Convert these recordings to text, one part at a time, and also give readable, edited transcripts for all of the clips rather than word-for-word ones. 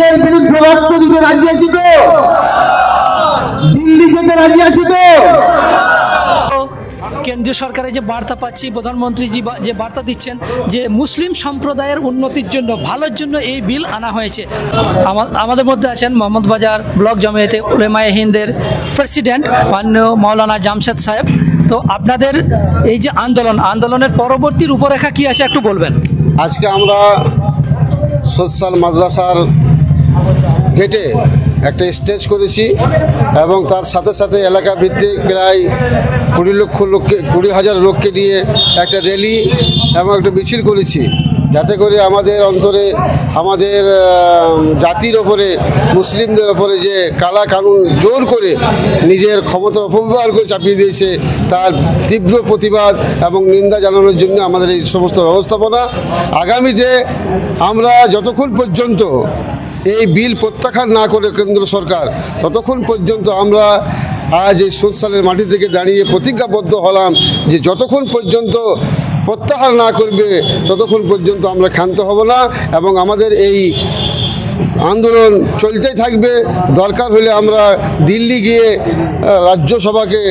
বিলের বিরুদ্ধে রক্ত দিতে রাজি আছি তো, দিল্লি যেতে রাজি আছি তো। কেন্দ্রীয় সরকারের যে বার্তা পাচ্ছি, প্রধানমন্ত্রী যে বার্তা দিচ্ছেন যে মুসলিম সম্প্রদায়ের উন্নতির জন্য, ভালোর জন্য এই বিল আনা হয়েছে। আমাদের মধ্যে আছেন মোহাম্মদবাজার ব্লক জমিয়তে উলেমায়ে হিন্দের প্রেসিডেন্ট মাননীয় মাওলানা জামশেদ সাহেব। তো আপনাদের এই যে আন্দোলনের পরবর্তী রূপরেখা কি আছে একটু বলবেন। আজকে আমরা সোশ্যাল মাদ্রাসার গেটে একটা স্টেজ করেছি এবং তার সাথে সাথে এলাকা ভিত্তিক প্রায় 20,000 লোককে নিয়ে একটা র্যালি এবং একটা মিছিল করেছি, যাতে করে আমাদের অন্তরে আমাদের জাতির ওপরে, মুসলিমদের ওপরে যে কালা কানুন জোর করে নিজের ক্ষমতার অপব্যবহার করে চাপিয়ে দিয়েছে তার তীব্র প্রতিবাদ এবং নিন্দা জানানোর জন্য আমাদের এই সমস্ত ব্যবস্থাপনা। আগামীতে আমরা যতক্ষণ পর্যন্ত এই বিল প্রত্যাখ্যান না করে কেন্দ্র সরকার, ততক্ষণ পর্যন্ত আমরা আজ এই সোশ্যালের মাটি থেকে দাঁড়িয়ে প্রতিজ্ঞাবদ্ধ হলাম যে যতক্ষণ পর্যন্ত প্রত্যাহার না করবে ততক্ষণ পর্যন্ত আমরা ক্ষান্ত হব না এবং আমাদের এই আন্দোলন চলতেই থাকবে। দরকার হলে আমরা দিল্লি গিয়ে রাজ্যসভাকে,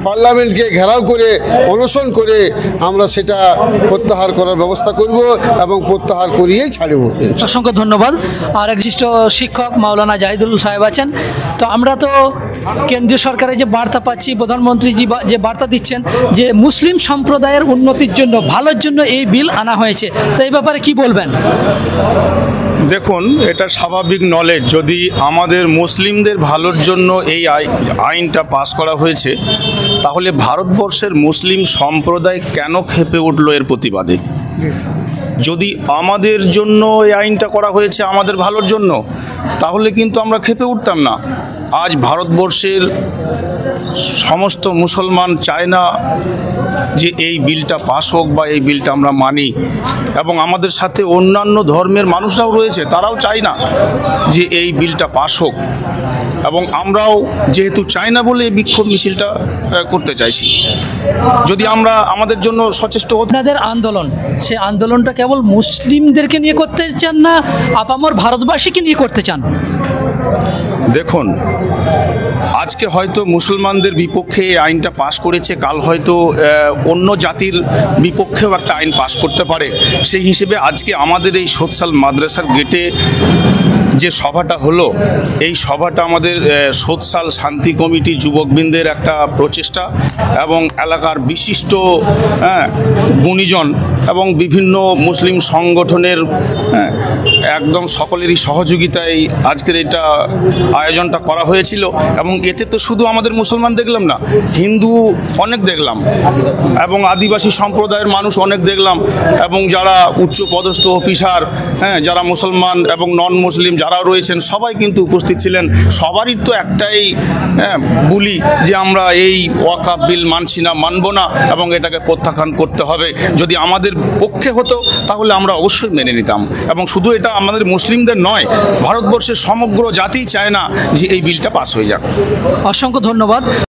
পার্লামেন্টকে ঘেরাও করে অনশন করে আমরা সেটা প্রত্যাহার করার ব্যবস্থা করব এবং প্রত্যাহার করিয়েই ছাড়ব। অসংখ্য ধন্যবাদ। আর এক বিশিষ্ট শিক্ষক মাওলানা জাহিদুল সাহেব আছেন। তো আমরা তো কেন্দ্রীয় সরকারের যে বার্তা পাচ্ছি, প্রধানমন্ত্রী যে বার্তা দিচ্ছেন যে মুসলিম সম্প্রদায়ের উন্নতির জন্য, ভালোর জন্য এই বিল আনা হয়েছে। তো এই ব্যাপারে কি বলবেন? দেখুন, এটা স্বাভাবিক নলেজ। যদি আমাদের মুসলিমদের ভালোর জন্য এই আইনটা পাস করা হয়েছে, তাহলে ভারতবর্ষের মুসলিম সম্প্রদায় কেন ক্ষেপে উঠল এর প্রতিবাদে? যদি আমাদের জন্য এই আইনটা করা হয়েছে, আমাদের ভালোর জন্য, তাহলে কিন্তু আমরা ক্ষেপে উঠতাম না। আজ ভারতবর্ষের সমস্ত মুসলমান চায় না যে এই বিলটা পাস হোক বা এই বিলটা আমরা মানি, এবং আমাদের সাথে অন্যান্য ধর্মের মানুষরাও রয়েছে, তারাও চায় না যে এই বিলটা পাস হোক। এবং আমরাও যেহেতু চাই না বলে এই বিক্ষোভ মিছিলটা করতে চাইছি। যদি আমরা আমাদের জন্য সচেষ্ট হই। আপনাদের আন্দোলন, সে আন্দোলনটা কেবল মুসলিমদেরকে নিয়ে করতে চান না আপামর ভারতবাসীকে নিয়ে করতে চান? দেখুন, আজকে হয়তো মুসলমানদের বিপক্ষে এই আইনটা পাশ করেছে, কাল হয়তো অন্য জাতির বিপক্ষেও একটা আইন পাশ করতে পারে। সেই হিসেবে আজকে আমাদের এই সোশ্যাল মাদ্রাসার গেটে যে সভাটা হলো, এই সভাটা আমাদের সোশ্যাল শান্তি কমিটি যুবকবৃন্দের একটা প্রচেষ্টা এবং এলাকার বিশিষ্ট গুণীজন এবং বিভিন্ন মুসলিম সংগঠনের একদম সকলেরই সহযোগিতায় আজকের এটা আয়োজনটা করা হয়েছিল। এবং এতে তো শুধু আমাদের মুসলমান দেখলাম না, হিন্দু অনেক দেখলাম এবং আদিবাসী সম্প্রদায়ের মানুষ অনেক দেখলাম, এবং যারা উচ্চপদস্থ অফিসার, যারা মুসলমান এবং নন মুসলিম যারা রয়েছেন, সবাই কিন্তু উপস্থিত ছিলেন। সবারই তো একটাই বলি যে আমরা এই ওয়াকফ বিল মানছি না, মানব না, এবং এটাকে প্রত্যাখ্যান করতে হবে। যদি আমাদের পক্ষে হতো তাহলে আমরা অবশ্যই মেনে নিতাম। এবং শুধু এটা আমাদের মুসলিমদের নয়, ভারতবর্ষের সমগ্র জাতি চায় না যে এই বিলটা পাস হয়ে যাক। অসংখ্য ধন্যবাদ।